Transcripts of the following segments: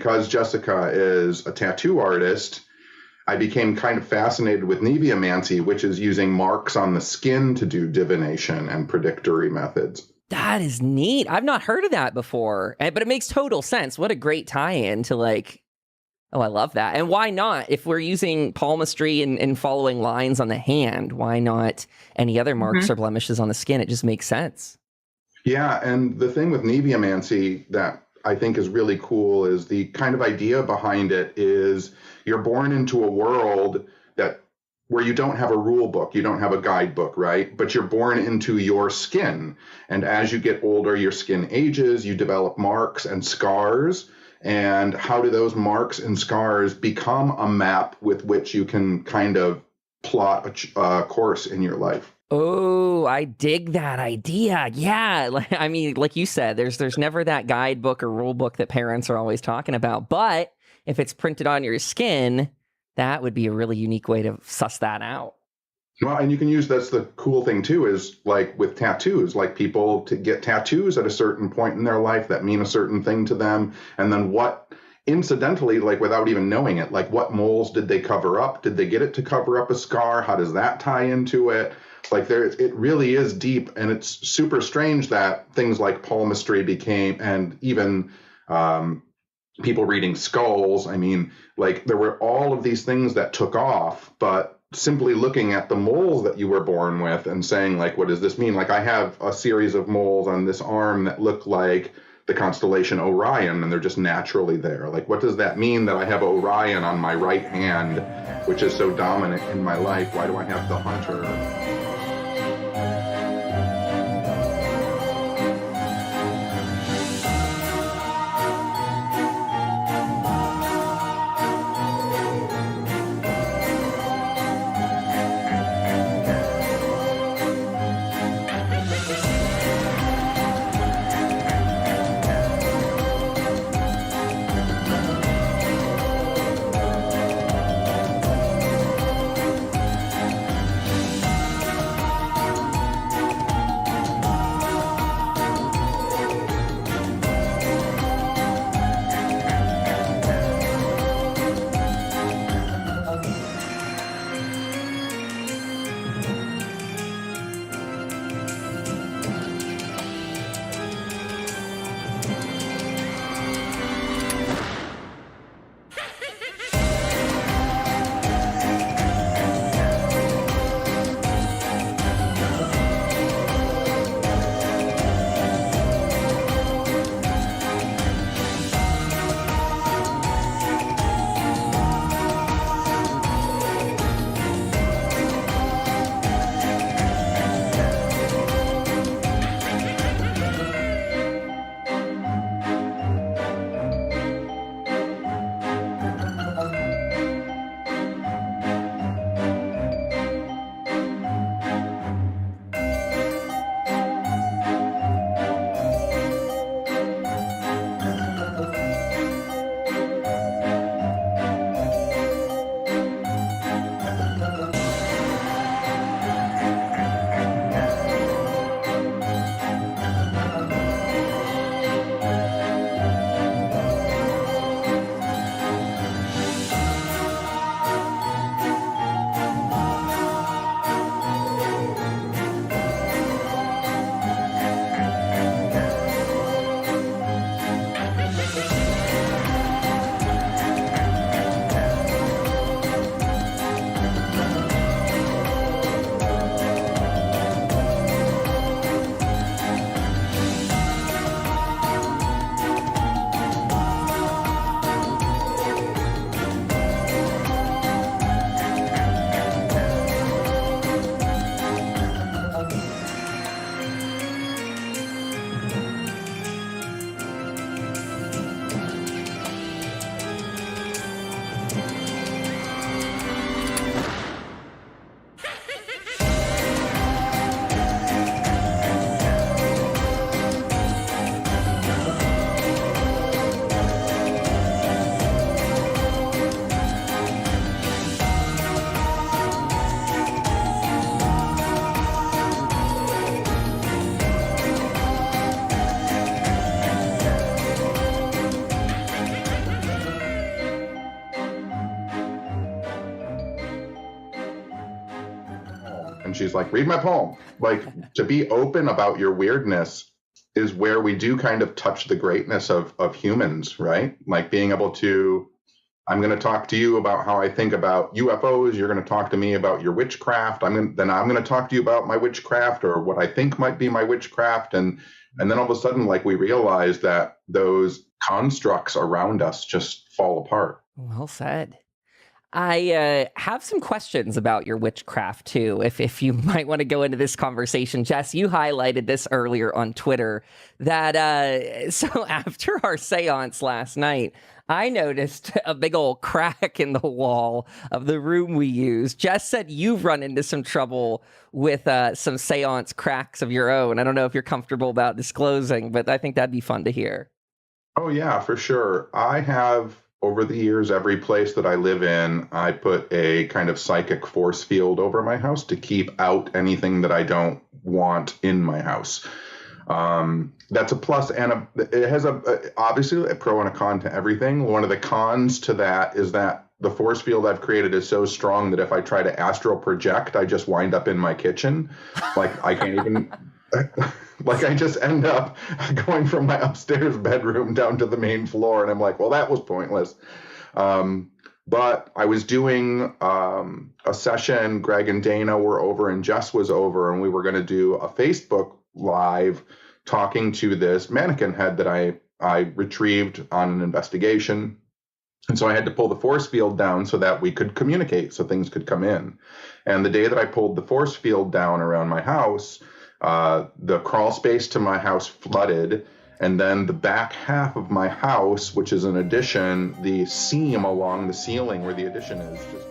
because Jessica is a tattoo artist, I became kind of fascinated with Neviomancy, which is using marks on the skin to do divination and predictory methods. That is neat. I've not heard of that before, but it makes total sense. What a great tie-in to like, oh, I love that. And why not? If we're using palmistry and following lines on the hand, why not any other marks or blemishes on the skin? It just makes sense. Yeah, and the thing with Neviomancy that I think is really cool is the kind of idea behind it is you're born into a world where you don't have a rule book, you don't have a guidebook, right? But you're born into your skin. And as you get older, your skin ages, you develop marks and scars. And how do those marks and scars become a map with which you can kind of plot a course in your life? Oh, I dig that idea. Yeah. I mean, like you said, there's never that guidebook or rule book that parents are always talking about. But if it's printed on your skin, that would be a really unique way to suss that out. Well, and you can use, that's the cool thing too, is like with tattoos, like people to get tattoos at a certain point in their life that mean a certain thing to them. And then what, incidentally, like without even knowing it, like what moles did they cover up? Did they get it to cover up a scar? How does that tie into it? Like it really is deep, and it's super strange that things like palmistry became, and even people reading skulls. I mean, like there were all of these things that took off, but simply looking at the moles that you were born with and saying, like, what does this mean? Like I have a series of moles on this arm that look like the constellation Orion, and they're just naturally there. Like, what does that mean that I have Orion on my right hand, which is so dominant in my life? Why do I have the hunter? And she's like, read my poem. Like, to be open about your weirdness is where we do kind of touch the greatness of humans, right? Like being able to, I'm going to talk to you about how I think about UFOs. You're going to talk to me about your witchcraft. I'm going to talk to you about my witchcraft or what I think might be my witchcraft. And then all of a sudden, like, we realize that those constructs around us just fall apart. Well said. I have some questions about your witchcraft too, if you might want to go into this conversation. Jess, you highlighted this earlier on Twitter that so after our seance last night, I noticed a big old crack in the wall of the room we use. Jess said you've run into some trouble with some seance cracks of your own. I don't know if you're comfortable about disclosing, but I think that'd be fun to hear. Oh, yeah, for sure. I have, over the years, every place that I live in, I put a kind of psychic force field over my house to keep out anything that I don't want in my house. That's a plus, and it has obviously a pro and a con to everything. One of the cons to that is that the force field I've created is so strong that if I try to astral project, I just wind up in my kitchen. Like, I can't even... Like, I just end up going from my upstairs bedroom down to the main floor, and I'm like, well, that was pointless. But I was doing a session. Greg and Dana were over, and Jess was over, and we were going to do a Facebook Live talking to this mannequin head that I retrieved on an investigation. And so I had to pull the force field down so that we could communicate, so things could come in. And the day that I pulled the force field down around my house, the crawl space to my house flooded, and then the back half of my house, which is an addition, the seam along the ceiling where the addition is just...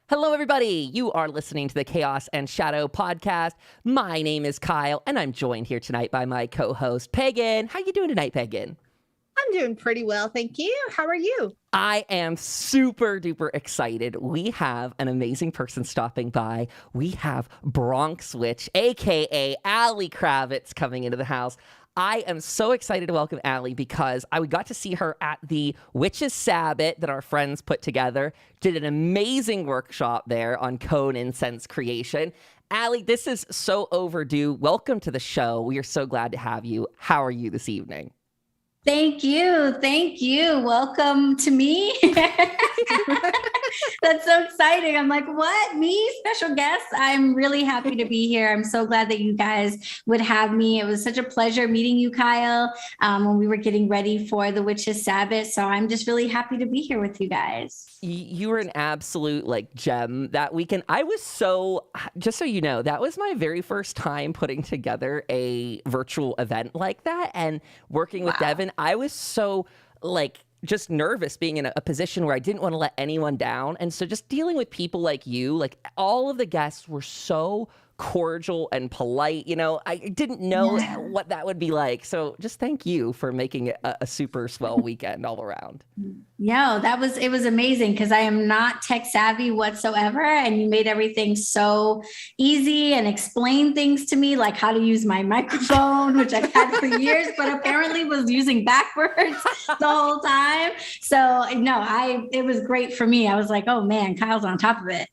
Hello, everybody. You are listening to the Chaos and Shadow podcast. My name is Kyle, and I'm joined here tonight by my co-host, Pagan. How you doing tonight, Pagan? I'm doing pretty well, thank you. How are you? I am super duper excited. We have an amazing person stopping by. We have BronxWitch, aka Aly Kravetz, coming into the house. I am so excited to welcome Aly because we got to see her at the Witch's Sabbath that our friends put together. Did an amazing workshop there on cone incense creation. Aly, this is so overdue. Welcome to the show. We are so glad to have you. How are you this evening? Thank you. Thank you. Welcome to me. That's so exciting. I'm like, what? Me? Special guest? I'm really happy to be here. I'm so glad that you guys would have me. It was such a pleasure meeting you, Kyle, when we were getting ready for the Witch's Sabbath. So I'm just really happy to be here with you guys. You were an absolute gem that weekend. I was just so you know, that was my very first time putting together a virtual event like that and working with Devin. I was so just nervous being in a position where I didn't want to let anyone down. And so just dealing with people like you, all of the guests were so cordial and polite. You know, I didn't know what that would be like. So just thank you for making it a super swell weekend all around. No, it was amazing because I am not tech savvy whatsoever. And you made everything so easy and explained things to me, like how to use my microphone, which I've had for years, but apparently was using backwards the whole time. So no, it was great for me. I was like, oh man, Kyle's on top of it.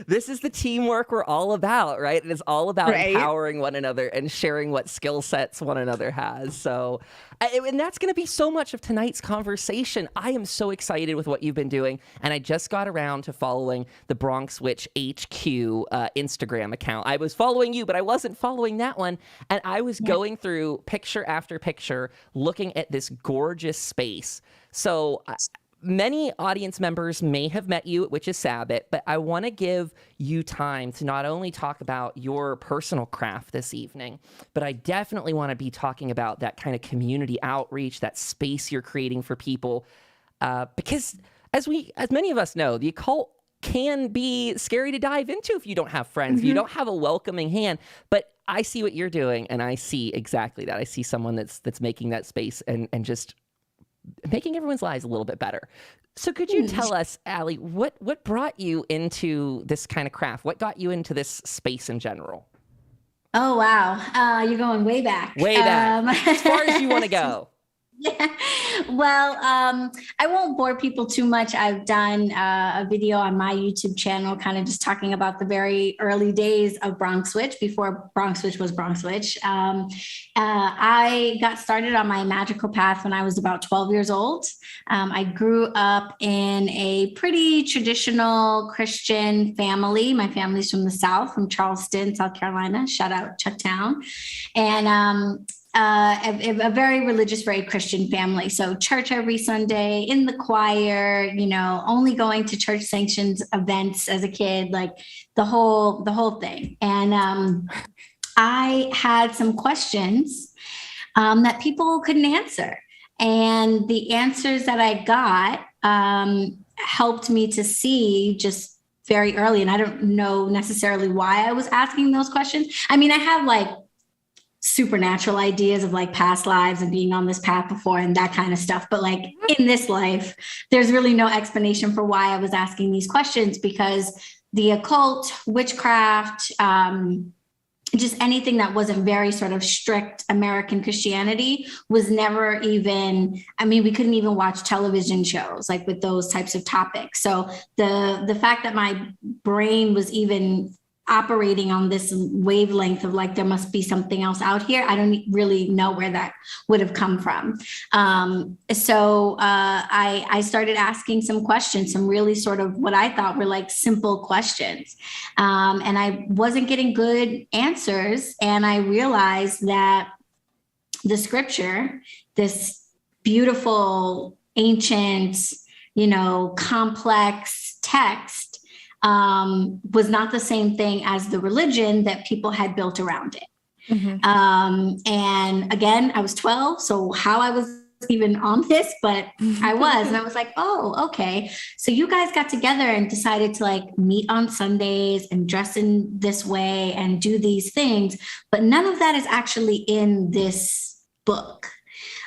This is the teamwork we're all about, right? It is all about Right. empowering one another and sharing what skill sets one another has. So, and that's going to be so much of tonight's conversation. I am so excited with what you've been doing. And I just got around to following the BronxWitch HQ Instagram account. I was following you, but I wasn't following that one. And I was going through picture after picture, looking at this gorgeous space. So many audience members may have met you at Witch's Sabbath, but I want to give you time to not only talk about your personal craft this evening, but I definitely want to be talking about that kind of community outreach, that space you're creating for people. Because as many of us know, the occult can be scary to dive into if you don't have friends, if you don't have a welcoming hand. But I see what you're doing, and I see exactly that. I see someone that's making that space and just making everyone's lives a little bit better. So could you tell us, Aly, what brought you into this kind of craft? What got you into this space in general? Oh, wow. You're going way back. Way back. As far as you want to go. Yeah. Well, I won't bore people too much. I've done a video on my YouTube channel, kind of just talking about the very early days of BronxWitch, before BronxWitch was BronxWitch. I got started on my magical path when I was about 12 years old. I grew up in a pretty traditional Christian family. My family's from the South, from Charleston, South Carolina. Shout out Chucktown. And a very religious, very Christian family. So church every Sunday, in the choir, only going to church sanctioned events as a kid, like the whole thing. And I had some questions that people couldn't answer. And the answers that I got helped me to see just very early. And I don't know necessarily why I was asking those questions. I mean, I have like supernatural ideas of like past lives and being on this path before and that kind of stuff. But like in this life, there's really no explanation for why I was asking these questions, because the occult, witchcraft, just anything that wasn't very sort of strict American Christianity was never even, we couldn't even watch television shows like with those types of topics. So the fact that my brain was even operating on this wavelength of like, there must be something else out here, I don't really know where that would have come from. So I started asking some questions, some really sort of what I thought were like simple questions. And I wasn't getting good answers. And I realized that the scripture, this beautiful, ancient, complex text, was not the same thing as the religion that people had built around it. And again, I was 12, so how I was even on this, but I was, and I was like, oh, okay. So you guys got together and decided to like meet on Sundays and dress in this way and do these things, but none of that is actually in this book.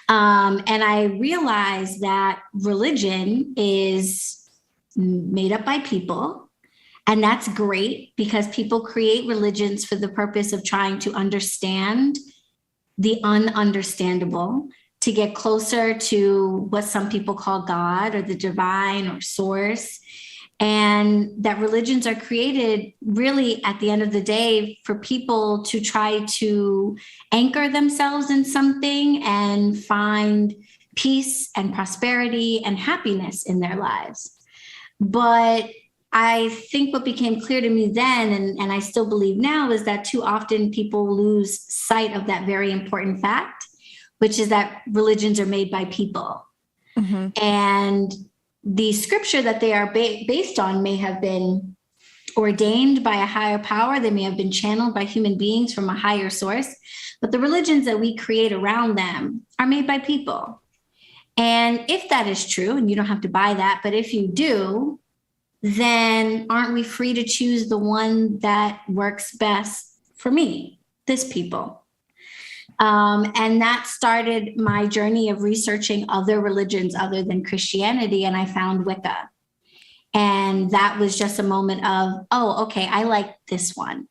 And I realized that religion is made up by people. And that's great, because people create religions for the purpose of trying to understand the ununderstandable, to get closer to what some people call God or the divine or source. And that religions are created really at the end of the day for people to try to anchor themselves in something and find peace and prosperity and happiness in their lives. But I think what became clear to me then, and I still believe now, is that too often people lose sight of that very important fact, which is that religions are made by people. And the scripture that they are based on may have been ordained by a higher power. They may have been channeled by human beings from a higher source. But the religions that we create around them are made by people. And if that is true, and you don't have to buy that, but if you do, then aren't we free to choose the one that works best for me, this people? And that started my journey of researching other religions other than Christianity, and I found Wicca. And that was just a moment of, oh, okay, I like this one.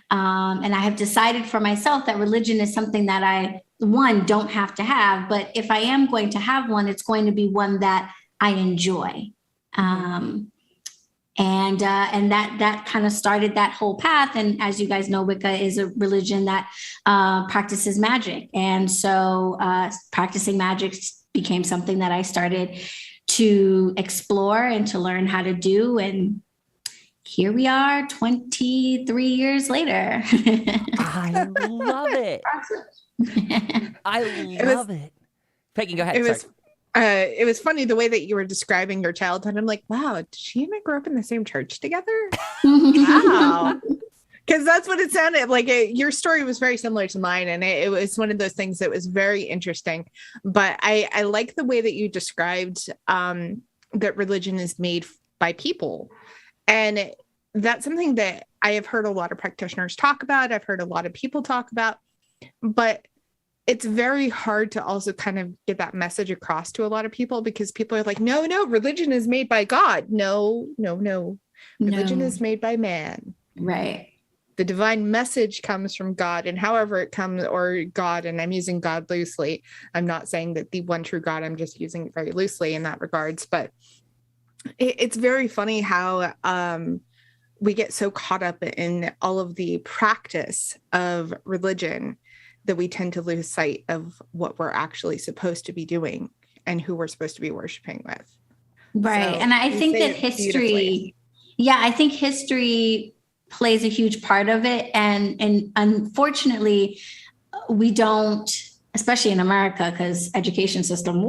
And I have decided for myself that religion is something that I, one, don't have to have, but if I am going to have one, it's going to be one that I enjoy. And that kind of started that whole path. And as you guys know, Wicca is a religion that practices magic. And so practicing magic became something that I started to explore and to learn how to do. And here we are 23 years later. I love it. I love it. Peggy, go ahead. It was funny the way that you were describing your childhood. I'm like, wow, did she and I grow up in the same church together? Wow. Because that's what it sounded like. Your story was very similar to mine. And it was one of those things that was very interesting. But I like the way that you described that religion is made by people. And that's something that I have heard a lot of practitioners talk about. I've heard a lot of people talk about. But it's very hard to also kind of get that message across to a lot of people, because people are like, no, religion is made by God. No. Religion is made by man. Right. The divine message comes from God, and however it comes, or God, and I'm using God loosely. I'm not saying that the one true God, I'm just using it very loosely in that regards. But it's very funny how we get so caught up in all of the practice of religion that we tend to lose sight of what we're actually supposed to be doing and who we're supposed to be worshiping with. Right. So and I think that history plays a huge part of it. And unfortunately, we don't, especially in America, because education system,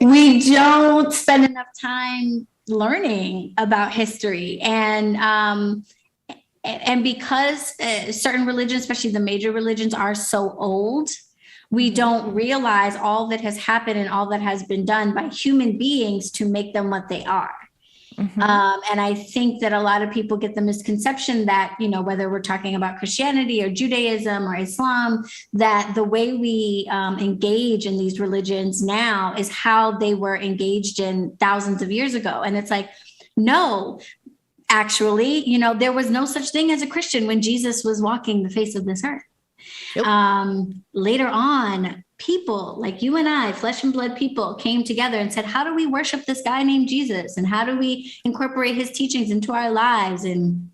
we don't spend enough time learning about history. And because certain religions, especially the major religions, are so old, we don't realize all that has happened and all that has been done by human beings to make them what they are. Mm-hmm. And I think that a lot of people get the misconception that, whether we're talking about Christianity or Judaism or Islam, that the way we engage in these religions now is how they were engaged in thousands of years ago. And it's like, no. Actually, there was no such thing as a Christian when Jesus was walking the face of this earth. Yep. Later on, people like you and I, flesh and blood people, came together and said, how do we worship this guy named Jesus? And how do we incorporate his teachings into our lives? And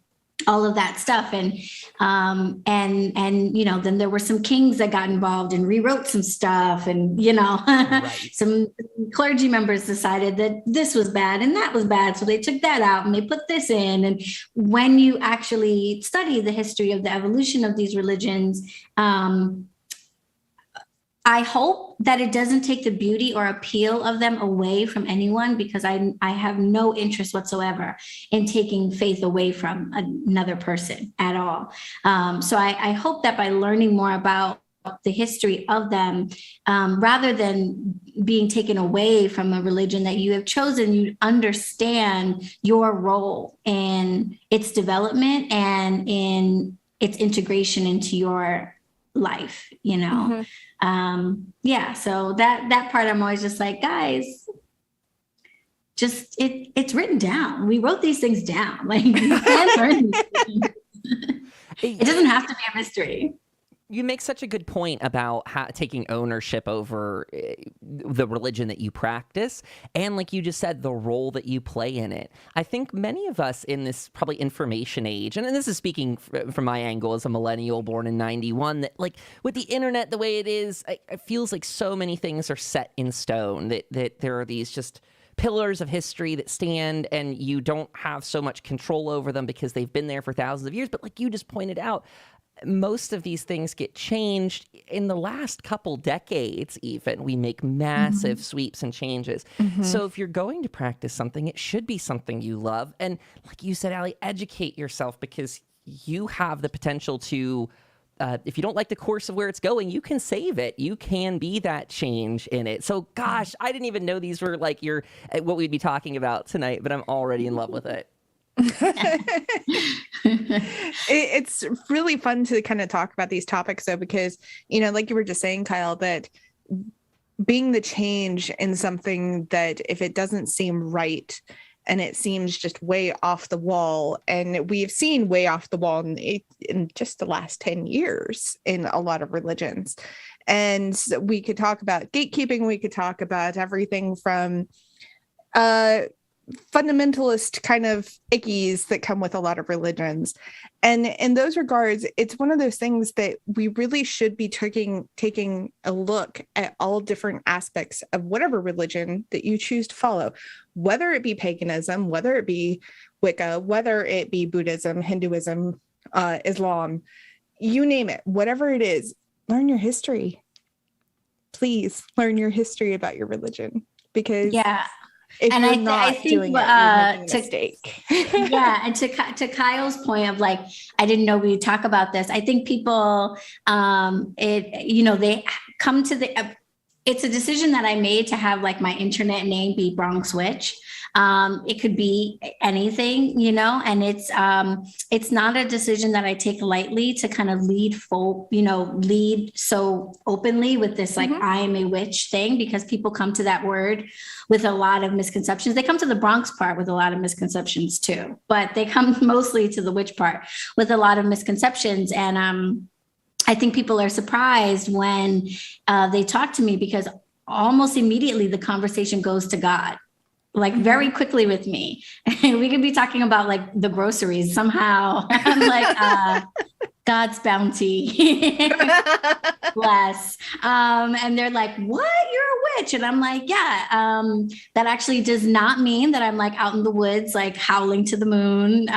all of that stuff. And then there were some kings that got involved and rewrote some stuff. And, right. Some clergy members decided that this was bad and that was bad. So they took that out and they put this in. And when you actually study the history of the evolution of these religions, I hope that it doesn't take the beauty or appeal of them away from anyone, because I have no interest whatsoever in taking faith away from another person at all. So I hope that by learning more about the history of them, rather than being taken away from a religion that you have chosen, you understand your role in its development and in its integration into your life, Mm-hmm. So that part, I'm always just like, guys, just it's written down. We wrote these things down. Like, you can learn these things. It doesn't have to be a mystery. You make such a good point about taking ownership over the religion that you practice. And like you just said, the role that you play in it. I think many of us in this probably information age, and this is speaking from my angle as a millennial born in 91, that like with the internet the way it is, it feels like so many things are set in stone, that there are these just pillars of history that stand and you don't have so much control over them because they've been there for thousands of years. But like you just pointed out, most of these things get changed in the last couple decades. Even we make massive sweeps and changes. So if you're going to practice something, it should be something you love. And like you said, Aly, educate yourself, because you have the potential to, if you don't like the course of where it's going, you can save it. You can be that change in it. So gosh, I didn't even know these were like what we'd be talking about tonight, but I'm already in love with it. It's really fun to kind of talk about these topics though, because like you were just saying, Kyle, that being the change in something that if it doesn't seem right and it seems just way off the wall, and we've seen way off the wall in just the last 10 years in a lot of religions. And we could talk about gatekeeping, we could talk about everything from fundamentalist kind of ickies that come with a lot of religions. And in those regards, it's one of those things that we really should be taking a look at all different aspects of whatever religion that you choose to follow, whether it be paganism, whether it be Wicca, whether it be Buddhism, Hinduism, Islam, you name it, whatever it is, learn your history. Please learn your history about your religion, because if and you're not doing it, you're making a mistake. And to Kyle's point of like, I didn't know we'd talk about this. I think people, they come to it's a decision that I made to have like my internet name be BronxWitch. It could be anything, and it's not a decision that I take lightly to kind of lead so openly with this, like, I am a witch thing, because people come to that word with a lot of misconceptions. They come to the Bronx part with a lot of misconceptions too, but they come mostly to the witch part with a lot of misconceptions. And, I think people are surprised when they talk to me, because almost immediately the conversation goes to God. Like very quickly with me. And we could be talking about like the groceries somehow. I'm like, God's bounty. Bless. And they're like, what? You're a witch? And I'm like, yeah. That actually does not mean that I'm like out in the woods, like howling to the moon,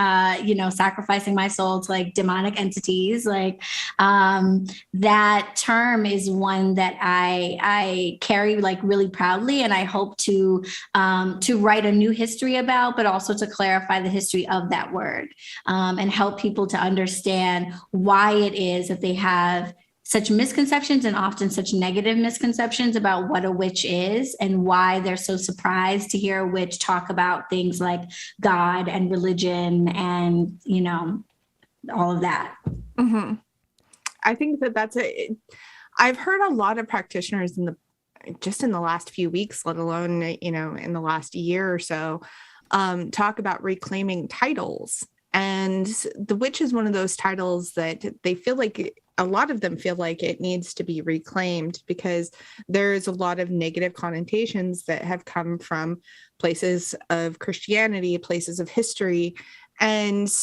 sacrificing my soul to like demonic entities. Like, that term is one that I carry like really proudly. And I hope to write a new history about, but also to clarify the history of that word, and help people to understand why it is that they have such misconceptions, and often such negative misconceptions, about what a witch is, and why they're so surprised to hear a witch talk about things like God and religion and, all of that. Mm-hmm. I think that's I've heard a lot of practitioners in the last few weeks, let alone, in the last year or so, talk about reclaiming titles. And the witch is one of those titles that they feel like, a lot of them feel like it needs to be reclaimed, because there's a lot of negative connotations that have come from places of Christianity, places of history. And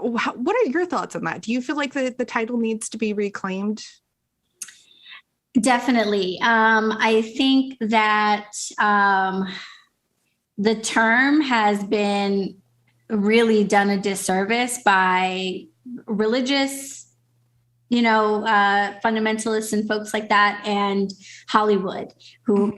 what are your thoughts on that? Do you feel like the title needs to be reclaimed? Definitely. I think that the term has been really done a disservice by religious, fundamentalists and folks like that, and Hollywood,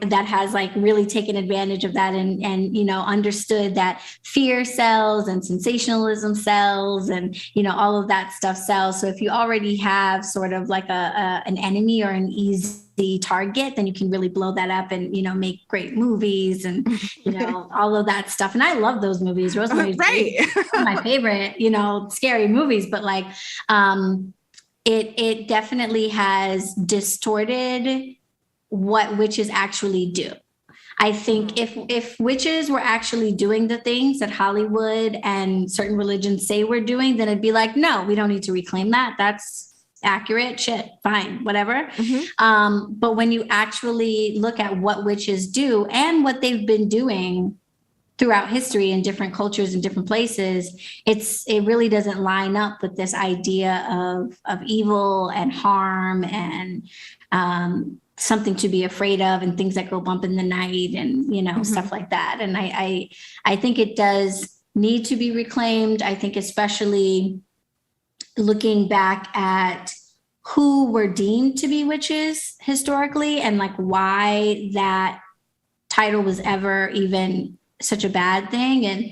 that has like really taken advantage of that and understood that fear sells and sensationalism sells, and all of that stuff sells. So if you already have sort of like an enemy or an easy target, then you can really blow that up and make great movies and all of that stuff. And I love those movies. Rosemary's right. my favorite scary movies, but like it definitely has distorted what witches actually do. I think if witches were actually doing the things that Hollywood and certain religions say we're doing, then it'd be like, no, we don't need to reclaim that. That's accurate, shit, fine, whatever. But when you actually look at what witches do and what they've been doing throughout history in different cultures and different places, it really doesn't line up with this idea of evil and harm and something to be afraid of, and things that go bump in the night and stuff like that. And I think it does need to be reclaimed. I think especially looking back at who were deemed to be witches historically, and like why that title was ever even such a bad thing. And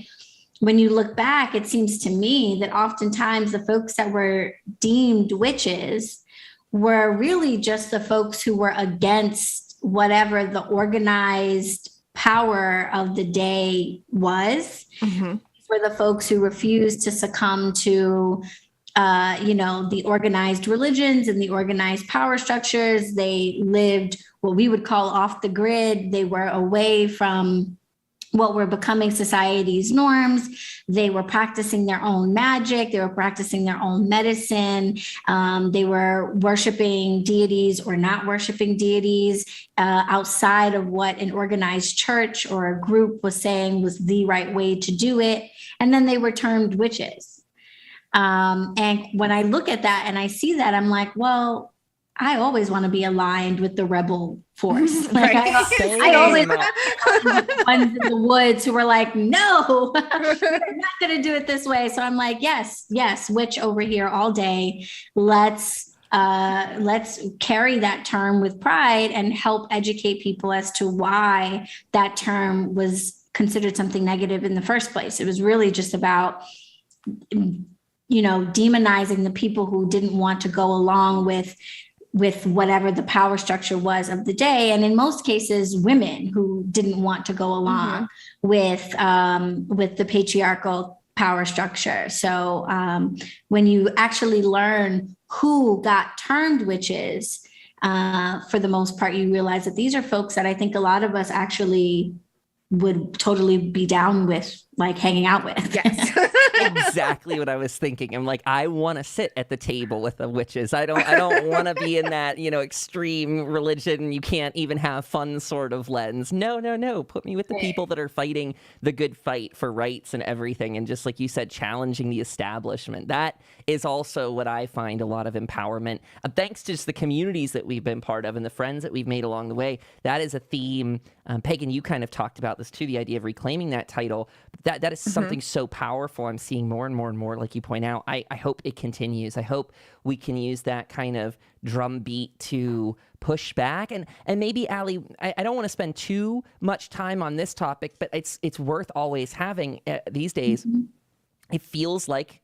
when you look back, it seems to me that oftentimes the folks that were deemed witches were really just the folks who were against whatever the organized power of the day was. For the folks who refused to succumb to the organized religions and the organized power structures. They lived what we would call off the grid. They were away from what were becoming society's norms. They were practicing their own magic. They were practicing their own medicine. They were worshiping deities or not worshiping deities outside of what an organized church or a group was saying was the right way to do it. And then they were termed witches. And when I look at that and I see that, I'm like, well, I always want to be aligned with the rebel force. Like I always the ones in the woods who were like, no, we're not going to do it this way. So I'm like, yes, witch over here all day. Let's carry that term with pride and help educate people as to why that term was considered something negative in the first place. It was really just about, demonizing the people who didn't want to go along with whatever the power structure was of the day. And in most cases, women who didn't want to go along with the patriarchal power structure. So when you actually learn who got termed witches, for the most part, you realize that these are folks that I think a lot of us actually would totally be down with, like hanging out with. Yes. Exactly what I was thinking. I'm like, I want to sit at the table with the witches. I don't want to be in that, extreme religion. You can't even have fun sort of lens. No. Put me with the people that are fighting the good fight for rights and everything. And just like you said, challenging the establishment. That is also what I find a lot of empowerment. Thanks to just the communities that we've been part of and the friends that we've made along the way. That is a theme. Pagan, you kind of talked about this too, the idea of reclaiming that title. That is something so powerful. I'm seeing more and more and more, like you point out. I hope it continues. I hope we can use that kind of drumbeat to push back. And maybe, Aly, I don't want to spend too much time on this topic, but it's worth always having these days. It feels like,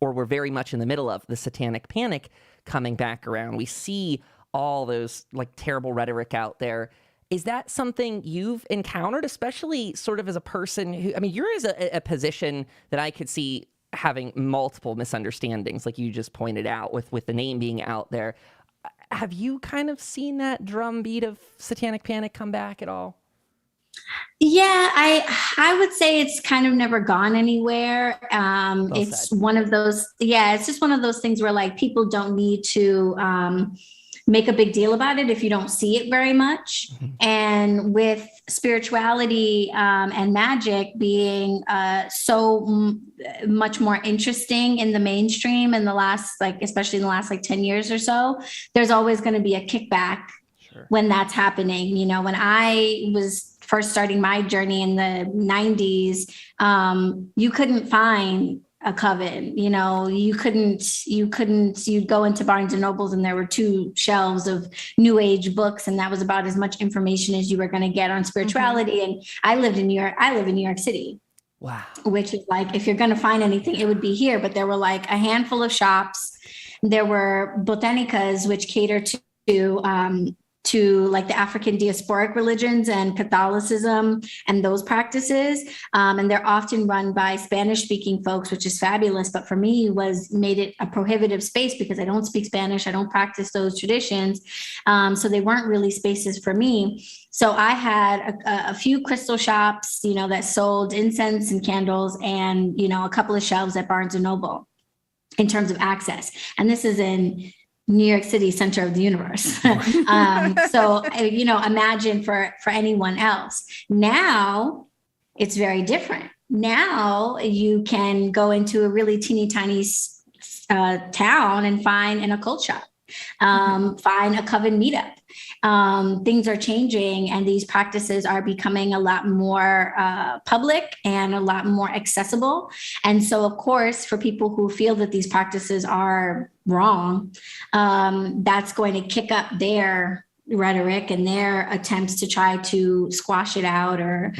or we're very much in the middle of, the satanic panic coming back around. We see all those like terrible rhetoric out there. Is that something you've encountered, especially sort of as a person who, you're as a position that I could see having multiple misunderstandings, like you just pointed out with the name being out there. Have you kind of seen that drumbeat of satanic panic come back at all? Yeah, I would say it's kind of never gone anywhere. It's said. One of those, it's just one of those things where like people don't need to make a big deal about it if you don't see it very much. And with spirituality and magic being so much more interesting in the mainstream in the last, especially in the last 10 years or so, there's always going to be a kickback when that's happening. When I was first starting my journey in the 90s, you couldn't find a coven, you'd go into Barnes and Nobles and there were 2 shelves of new age books. And that was about as much information as you were going to get on spirituality. And I live in New York City. Wow. Which is like, if you're going to find anything, it would be here. But there were like a handful of shops. There were botanicas, which cater to like the African diasporic religions and Catholicism and those practices. And they're often run by Spanish speaking folks, which is fabulous. But for me, made it a prohibitive space because I don't speak Spanish. I don't practice those traditions. So they weren't really spaces for me. So I had a few crystal shops, that sold incense and candles and, a couple of shelves at Barnes and Noble in terms of access. And this is in New York City, center of the universe. So, imagine for anyone else. Now it's very different. Now you can go into a really teeny tiny town and find an occult shop, find a coven meetup. Things are changing and these practices are becoming a lot more public and a lot more accessible. And so, of course, for people who feel that these practices are wrong, that's going to kick up their rhetoric and their attempts to try to squash it out or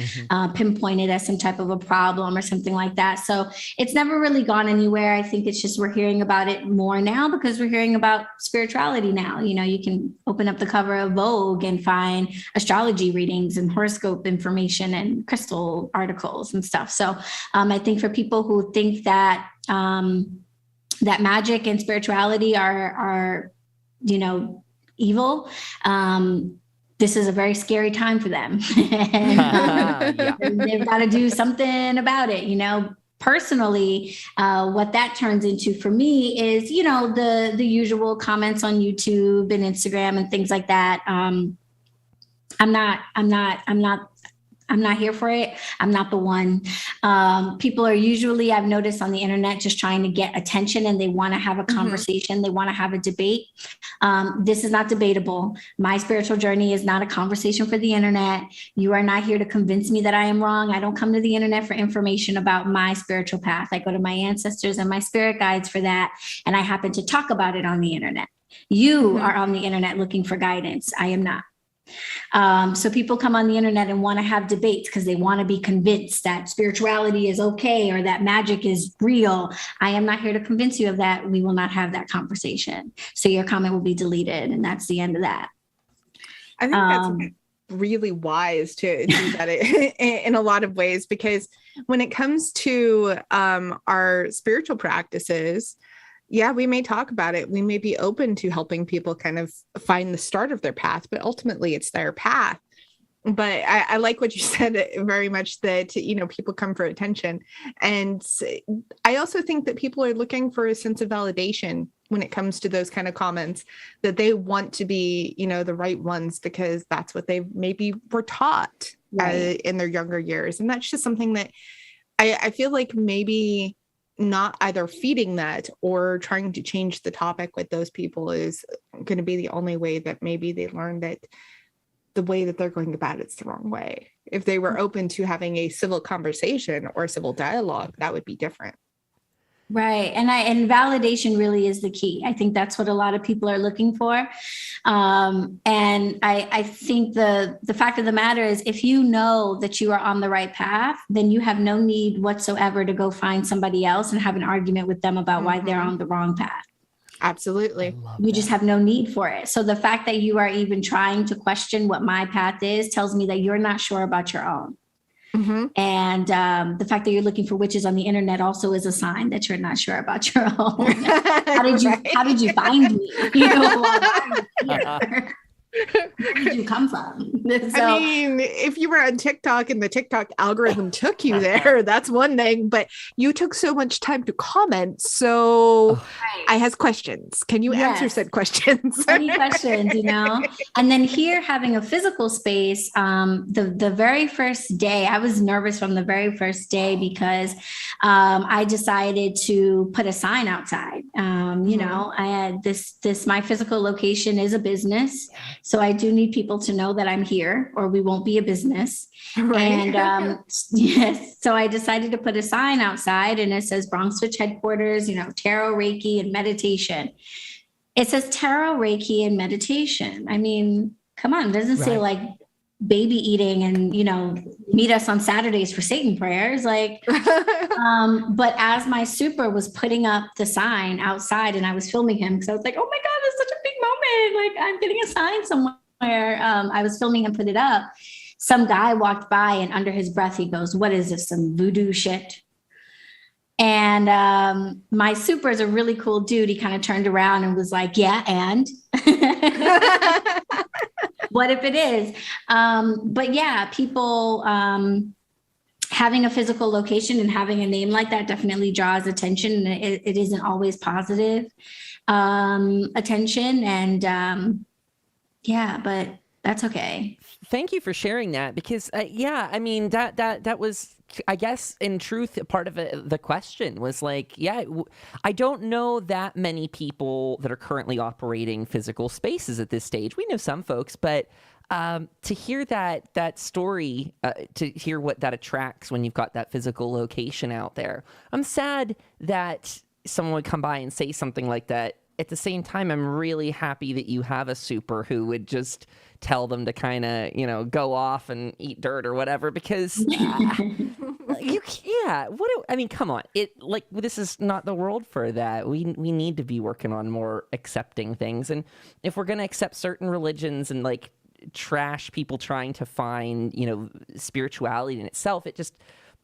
pinpoint it as some type of a problem or something like that. So it's never really gone anywhere. I think it's just we're hearing about it more now because we're hearing about spirituality now. You can open up the cover of Vogue and find astrology readings and horoscope information and crystal articles and stuff. So I think for people who think that that magic and spirituality are evil, this is a very scary time for them. And they've got to do something about it, you know. Personally, what that turns into for me is, you know, the usual comments on YouTube and Instagram and things like that. I'm not here for it. I'm not the one. People are usually, I've noticed on the internet, just trying to get attention, and they want to have a conversation. They want to have a debate. This is not debatable. My spiritual journey is not a conversation for the internet. You are not here to convince me that I am wrong. I don't come to the internet for information about my spiritual path. I go to my ancestors and my spirit guides for that. And I happen to talk about it on the internet. You are on the internet looking for guidance. I am not. So people come on the internet and want to have debates because they want to be convinced that spirituality is okay or that magic is real. I am not here to convince you of that. We will not have that conversation. So your comment will be deleted, and that's the end of that. I think that's really wise to do that in a lot of ways, because when it comes to our spiritual practices, yeah, we may talk about it. We may be open to helping people kind of find the start of their path, but ultimately it's their path. But I like what you said very much, that, you know, people come for attention. And I also think that people are looking for a sense of validation when it comes to those kind of comments, that they want to be, you know, the right ones because that's what they maybe were taught in their younger years. And that's just something that I feel like maybe not either feeding that or trying to change the topic with those people is going to be the only way that maybe they learn that the way that they're going about it's the wrong way. If they were open to having a civil conversation or civil dialogue, that would be different. Right. And validation really is the key. I think that's what a lot of people are looking for. And I think the fact of the matter is, if you know that you are on the right path, then you have no need whatsoever to go find somebody else and have an argument with them about why they're on the wrong path. Absolutely. You just have no need for it. So the fact that you are even trying to question what my path is tells me that you're not sure about your own. And the fact that you're looking for witches on the internet also is a sign that you're not sure about your own. How did you find me? You know, where did you come from? So, I mean, if you were on TikTok and the TikTok algorithm took you there, that's one thing, but you took so much time to comment. So I has questions. Can you answer said questions? Any questions, you know? And then here, having a physical space, the very first day, I was nervous from the very first day because I decided to put a sign outside. You know, I had my physical location is a business. So I do need people to know that I'm here, or we won't be a business. Right. And yes, so I decided to put a sign outside, and it says BronxWitch headquarters, you know, tarot, Reiki, and meditation. It says tarot, Reiki, and meditation. I mean, come on, it doesn't say like baby eating and, you know, meet us on Saturdays for Satan prayers. Like, but as my super was putting up the sign outside and I was filming him, because I was like, oh my God, it's such a big moment. Like, I'm getting a sign somewhere. I was filming him put it up. Some guy walked by and under his breath, he goes, what is this, some voodoo shit? And my super is a really cool dude. He kind of turned around and was like, yeah, and what if it is? But yeah, people having a physical location and having a name like that definitely draws attention. And it isn't always positive attention. And yeah, but that's okay. Thank you for sharing that, because yeah, I mean, that was, I guess, in truth, part of the question was like, yeah, I don't know that many people that are currently operating physical spaces at this stage. We know some folks, but to hear that story, to hear what that attracts when you've got that physical location out there, I'm sad that someone would come by and say something like that. At the same time, I'm really happy that you have a super who would just tell them to kind of, you know, go off and eat dirt or whatever, because I mean, come on. This is not the world for that. We need to be working on more accepting things. And if we're going to accept certain religions and like trash people trying to find, you know, spirituality in itself, it just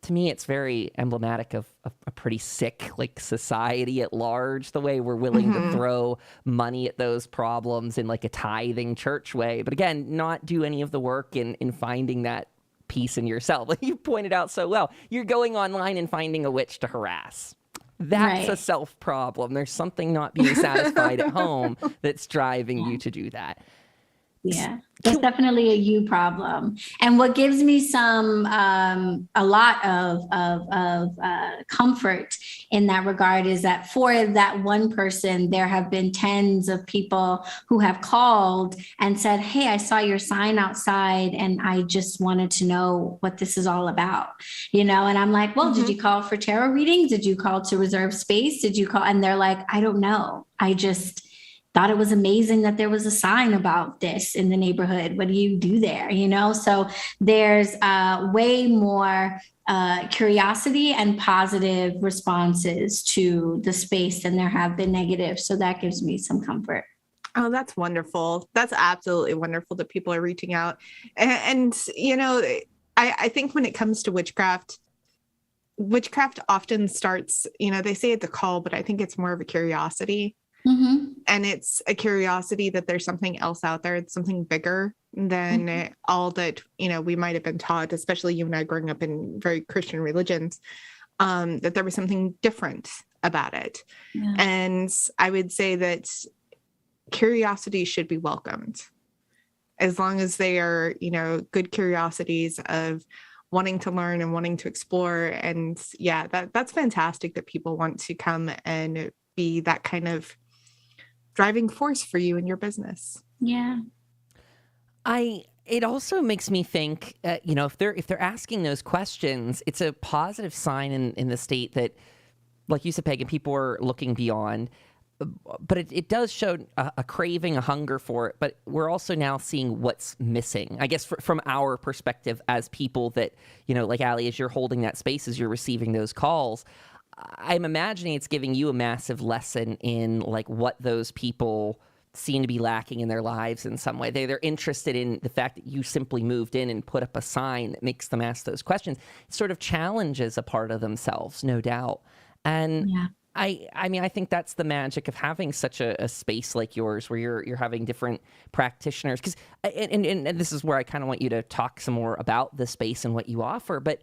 to me, it's very emblematic of a pretty sick like society at large, the way we're willing to throw money at those problems in like a tithing church way. But again, not do any of the work in finding that peace in yourself. Like you pointed out so well, you're going online and finding a witch to harass. That's a self problem. There's something not being satisfied at home that's driving you to do that. Yeah, that's definitely a you problem. And what gives me a lot of comfort in that regard is that for that one person, there have been tens of people who have called and said, hey, I saw your sign outside and I just wanted to know what this is all about, and I'm like, well, did you call for tarot readings? Did you call to reserve space? Did you call? And they're like, I don't know. I just thought it was amazing that there was a sign about this in the neighborhood. What do you do there? So there's way more curiosity and positive responses to the space than there have been negative. So that gives me some comfort. Oh, that's wonderful. That's absolutely wonderful that people are reaching out. And I think when it comes to witchcraft often starts, they say it's a call, but I think it's more of a curiosity. And it's a curiosity that there's something else out there. It's something bigger than all that, we might have been taught, especially you and I growing up in very Christian religions, that there was something different about it. Yeah. And I would say that curiosity should be welcomed as long as they are, good curiosities of wanting to learn and wanting to explore. And yeah, that's fantastic that people want to come and be that kind of driving force for you in your business. Yeah. It also makes me think, if they're asking those questions, it's a positive sign in the state that, like you said, Pagan, people are looking beyond. But it does show a craving, a hunger for it. But we're also now seeing what's missing, I guess, from our perspective as people that, like Aly, as you're holding that space, as you're receiving those calls, I'm imagining it's giving you a massive lesson in like what those people seem to be lacking in their lives in some way. They're interested in the fact that you simply moved in and put up a sign that makes them ask those questions. It sort of challenges a part of themselves, no doubt. And yeah. I mean, I think that's the magic of having such a space like yours where you're having different practitioners. Because and this is where I kind of want you to talk some more about the space and what you offer. But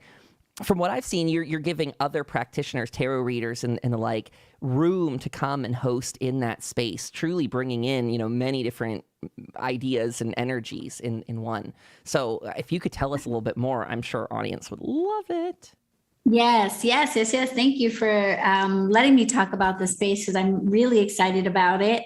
from what I've seen, you're giving other practitioners, tarot readers and the like, room to come and host in that space, truly bringing in, many different ideas and energies in one. So if you could tell us a little bit more, I'm sure our audience would love it. Yes. Thank you for letting me talk about the space because I'm really excited about it.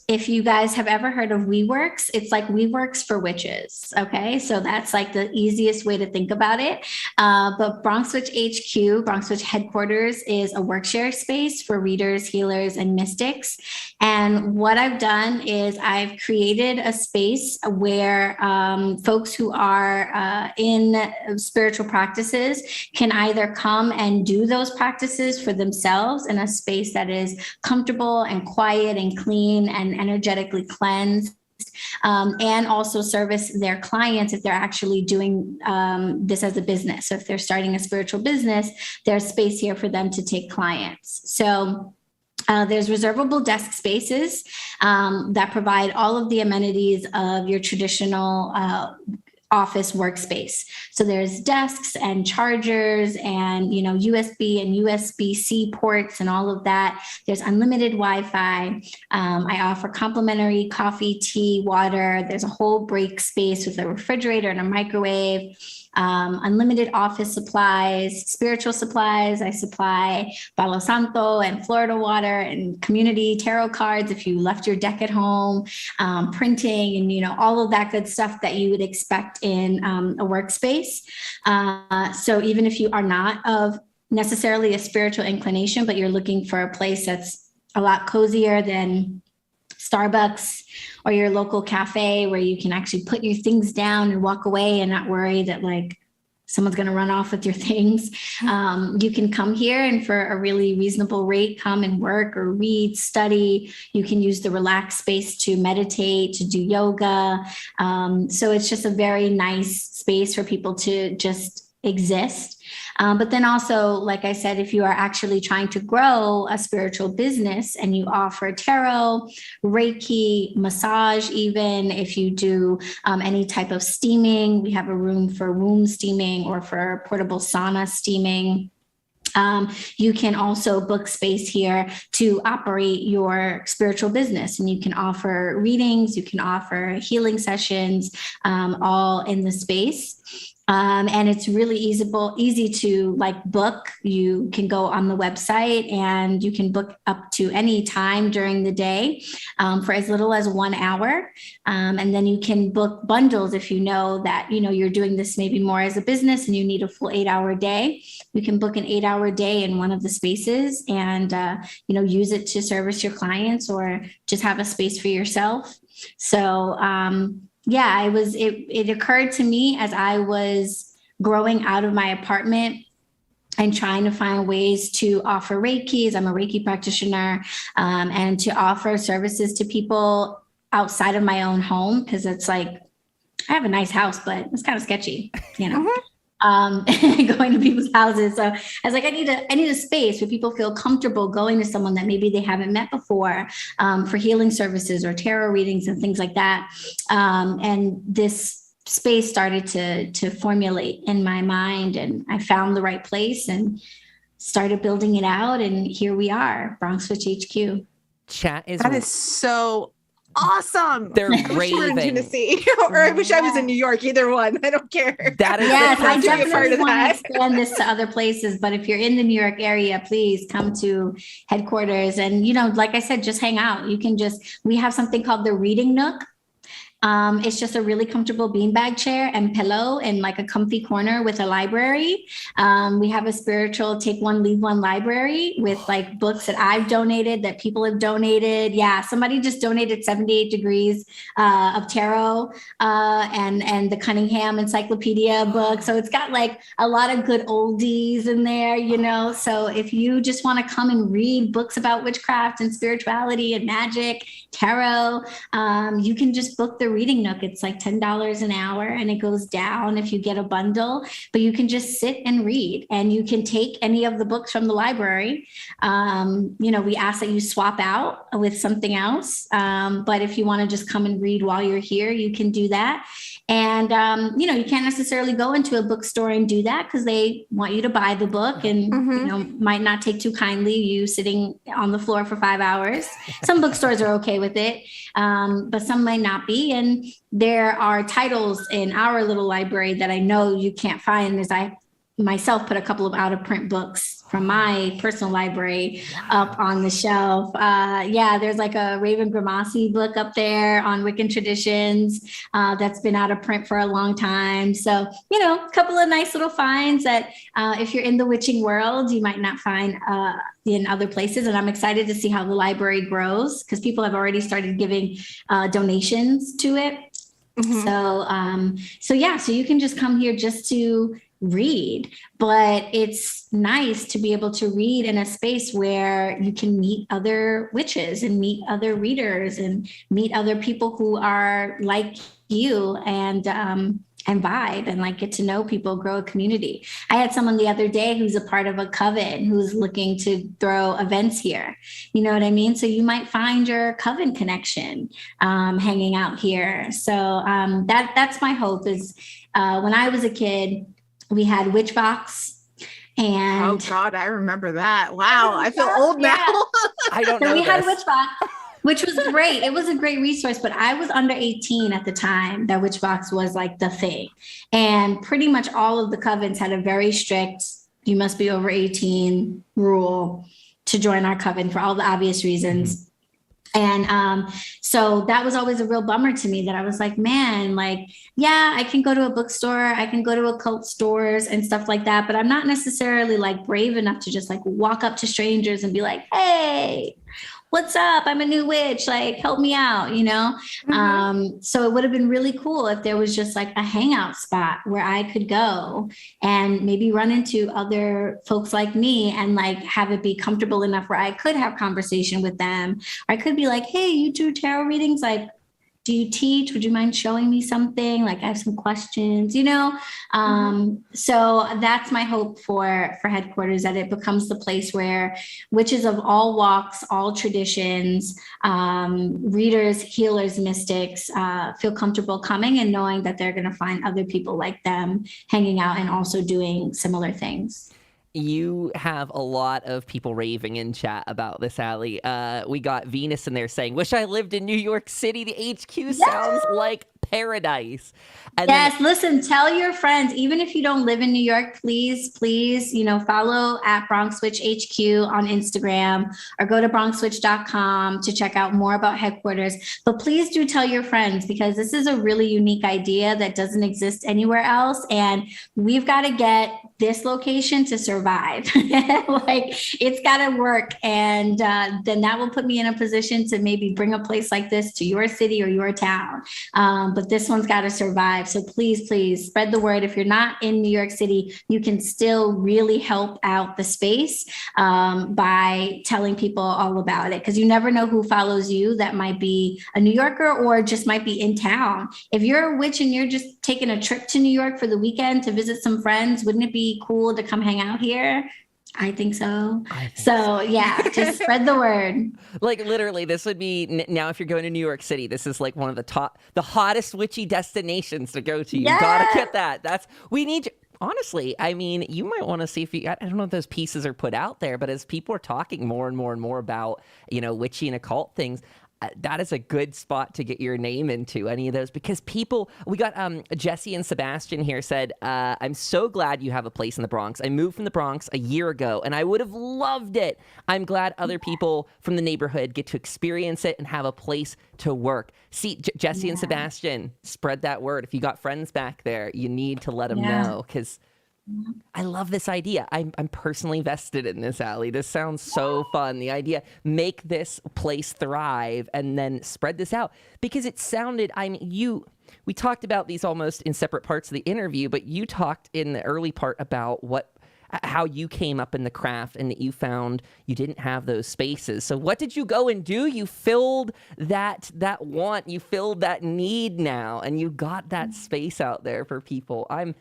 If you guys have ever heard of WeWorks, it's like WeWorks for witches. Okay. So that's like the easiest way to think about it. But BronxWitch HQ, BronxWitch headquarters, is a work-share space for readers, healers, and mystics. And what I've done is I've created a space where folks who are in spiritual practices can either come and do those practices for themselves in a space that is comfortable and quiet and clean and energetically cleansed, and also service their clients if they're actually doing this as a business. So if they're starting a spiritual business, there's space here for them to take clients. So there's reservable desk spaces that provide all of the amenities of your traditional office workspace. So there's desks and chargers and, USB and USB-C ports and all of that. There's unlimited Wi-Fi. I offer complimentary coffee, tea, water. There's a whole break space with a refrigerator and a microwave. Unlimited office supplies, spiritual supplies. I supply Palo Santo and Florida water and community tarot cards if you left your deck at home, printing and, all of that good stuff that you would expect in a workspace. So even if you are not of necessarily a spiritual inclination, but you're looking for a place that's a lot cozier than Starbucks or your local cafe where you can actually put your things down and walk away and not worry that like someone's going to run off with your things. You can come here and for a really reasonable rate, come and work or read, study. You can use the relaxed space to meditate, to do yoga. So it's just a very nice space for people to just exist. But then also, like I said, if you are actually trying to grow a spiritual business and you offer tarot, Reiki, massage, even if you do any type of steaming, we have a room for womb steaming or for portable sauna steaming. You can also book space here to operate your spiritual business, and you can offer readings, you can offer healing sessions, all in the space. And it's really easy to like book. You can go on the website and you can book up to any time during the day for as little as 1 hour. And then you can book bundles if you know that, you're doing this maybe more as a business and you need a full 8-hour day. You can book an 8-hour day in one of the spaces and, use it to service your clients or just have a space for yourself. So, it occurred to me as I was growing out of my apartment and trying to find ways to offer Reiki. I'm a Reiki practitioner, and to offer services to people outside of my own home. Cause it's like, I have a nice house, but it's kind of sketchy, going to people's houses. So I was like, I need a space where people feel comfortable going to someone that maybe they haven't met before, for healing services or tarot readings and things like that. And this space started to formulate in my mind, and I found the right place and started building it out. And here we are, BronxWitch HQ. Chat is That is so awesome. They're I wish we were in raving. Tennessee, or I wish I was in New York. Either one, I don't care. That is Yes, I I'm doing part definitely of want to that. expand this to other places. But if you're in the New York area, please come to headquarters. And, like I said, just hang out. We have something called the Reading Nook. It's just a really comfortable beanbag chair and pillow in like a comfy corner with a library. We have a spiritual take one, leave one library with like books that I've donated, that people have donated. Yeah, somebody just donated 78 Degrees of Tarot and the Cunningham Encyclopedia book. So it's got like a lot of good oldies in there, So if you just want to come and read books about witchcraft and spirituality and magic, tarot, you can just book the Reading Nook. It's like $10 an hour, and it goes down if you get a bundle, but you can just sit and read, and you can take any of the books from the library. We ask that you swap out with something else. But if you want to just come and read while you're here, you can do that. And, you can't necessarily go into a bookstore and do that because they want you to buy the book and, might not take too kindly you sitting on the floor for 5 hours. Some bookstores are okay with it, but some might not be. And there are titles in our little library that I know you can't find, as I myself put a couple of out of print books from my personal library up on the shelf. There's like a Raven Grimassi book up there on Wiccan traditions that's been out of print for a long time. So, a couple of nice little finds that if you're in the witching world, you might not find in other places. And I'm excited to see how the library grows because people have already started giving donations to it. Mm-hmm. So you can just come here just to read, but it's nice to be able to read in a space where you can meet other witches and meet other readers and meet other people who are like you and vibe and like get to know people, grow a community. I had someone the other day who's a part of a coven who's looking to throw events here. You know what I mean? So you might find your coven connection hanging out here. So that's my hope is when I was a kid, we had Witch Box. And oh God, I remember that. Wow, I feel old now. I don't know. So we had Witch Box, which was great. It was a great resource, but I was under 18 at the time that Witch Box was like the thing. And pretty much all of the covens had a very strict, you must be over 18 rule to join our coven for all the obvious reasons. And so that was always a real bummer to me that I was like, man, like, yeah, I can go to a bookstore, I can go to occult stores and stuff like that, but I'm not necessarily like brave enough to just like walk up to strangers and be like, hey, what's up? I'm a new witch, like help me out, Mm-hmm. So it would have been really cool if there was just like a hangout spot where I could go and maybe run into other folks like me and like have it be comfortable enough where I could have conversation with them. Or I could be like, hey, you do tarot readings? Like, do you teach? Would you mind showing me something? Like I have some questions, you know? So that's my hope for headquarters, that it becomes the place where witches of all walks, all traditions, readers, healers, mystics feel comfortable coming and knowing that they're going to find other people like them hanging out and also doing similar things. You have a lot of people raving in chat about this, Aly. We got Venus in there saying, wish I lived in New York City. The HQ sounds like paradise. And yes, listen, tell your friends, even if you don't live in New York, please, follow at BronxWitch HQ on Instagram, or go to BronxWitch.com to check out more about headquarters. But please do tell your friends, because this is a really unique idea that doesn't exist anywhere else. And we've got to get this location to survive. Like, it's got to work. And then that will put me in a position to maybe bring a place like this to your city or your town. But this one's got to survive. So please spread the word. If you're not in New York City, you can still really help out the space by telling people all about it, because you never know who follows you. That might be a New Yorker or just might be in town. If you're a witch and you're just taking a trip to New York for the weekend to visit some friends, wouldn't it be cool to come hang out here? I think so. Yeah, just spread the word. Like, literally, this would be, now if you're going to New York City, this is like one of the hottest witchy destinations to go to. You gotta get that. We need, honestly, I mean, you might want to see if I don't know if those pieces are put out there, but as people are talking more and more and more about, witchy and occult things, that is a good spot to get your name into any of those, because we got Jesse and Sebastian here said, I'm so glad you have a place in the Bronx. I moved from the Bronx a year ago and I would have loved it. I'm glad other people from the neighborhood get to experience it and have a place to work. See, Jesse and Sebastian, spread that word. If you got friends back there, you need to let them know, because I love this idea. I'm personally vested in this, Aly. This sounds so fun. The idea, make this place thrive and then spread this out, because it sounded, we talked about these almost in separate parts of the interview, but you talked in the early part about how you came up in the craft and that you found you didn't have those spaces. So what did you go and do? You filled that want, you filled that need now, and you got that space out there for people. I'm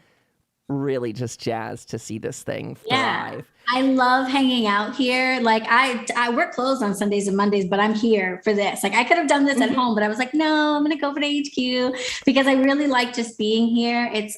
really just jazzed to see this thing thrive. Yeah, I love hanging out here. Like, I work closed on Sundays and Mondays, but I'm here for this. Like, I could have done this at home, but I was like, no, I'm gonna go for the HQ, because I really like just being here. It's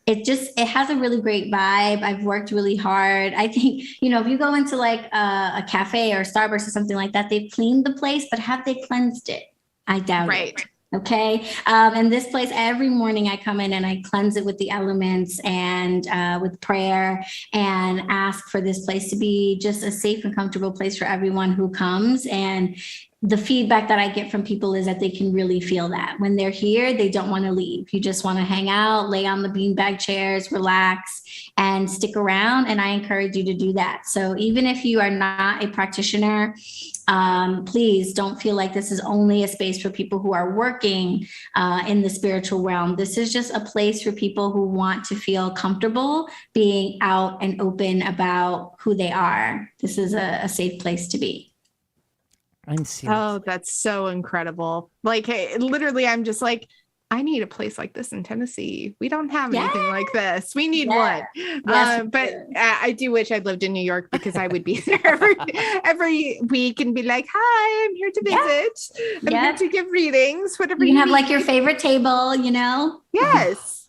it has a really great vibe. I've worked really hard. I think, if you go into like a cafe or Starbucks or something like that, they've cleaned the place, but have they cleansed it? I doubt it. Okay. And this place, every morning I come in and I cleanse it with the elements and with prayer, and ask for this place to be just a safe and comfortable place for everyone who comes. And the feedback that I get from people is that they can really feel that when they're here, they don't want to leave. You just want to hang out, lay on the beanbag chairs, relax, and stick around. And I encourage you to do that. So even if you are not a practitioner, please don't feel like this is only a space for people who are working in the spiritual realm. This is just a place for people who want to feel comfortable being out and open about who they are. This is a safe place to be. I'm serious. Oh, that's so incredible. Like, hey, literally, I'm just like, I need a place like this in Tennessee. We don't have anything like this. We need one. Yes, but I do wish I'd lived in New York, because I would be there every week and be like, hi, I'm here to visit. I'm here to give readings, whatever you have, like your favorite table, Yes.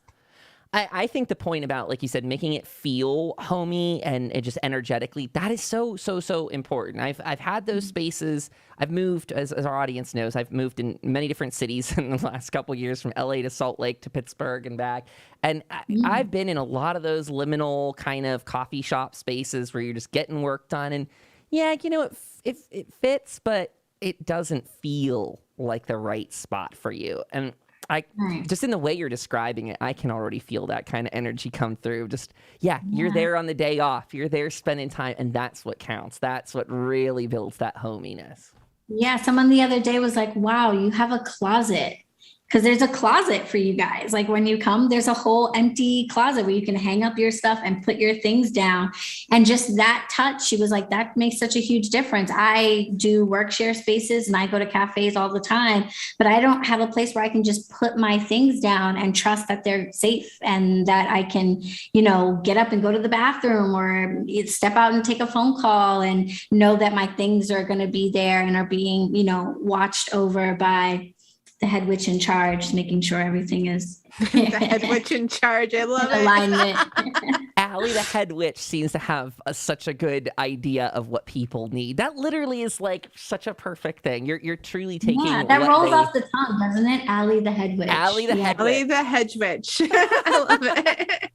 I think the point about, like you said, making it feel homey and just energetically, that is so important. I've had those spaces. I've moved, as our audience knows, I've moved in many different cities in the last couple of years, from LA to Salt Lake to Pittsburgh and back. And I've been in a lot of those liminal kind of coffee shop spaces where you're just getting work done. And it fits, but it doesn't feel like the right spot for you. And just in the way you're describing it, I can already feel that kind of energy come through. You're there on the day off. You're there spending time, and that's what counts. That's what really builds that hominess. Yeah, someone the other day was like, wow, you have a closet. because there's a closet for you guys. Like when you come, there's a whole empty closet where you can hang up your stuff and put your things down. And just that touch, she was like, that makes such a huge difference. I do work share spaces and I go to cafes all the time, but I don't have a place where I can just put my things down and trust that they're safe and that I can, get up and go to the bathroom or step out and take a phone call and know that my things are going to be there and are being, watched over by the head witch in charge, making sure everything is the head witch in charge. I love alignment. Aly, the head witch, seems to have such a good idea of what people need. That literally is like such a perfect thing. You're truly taking that rolls off the tongue, doesn't it? Aly, the head witch. Aly, the head witch. Aly, the hedge witch. I love it.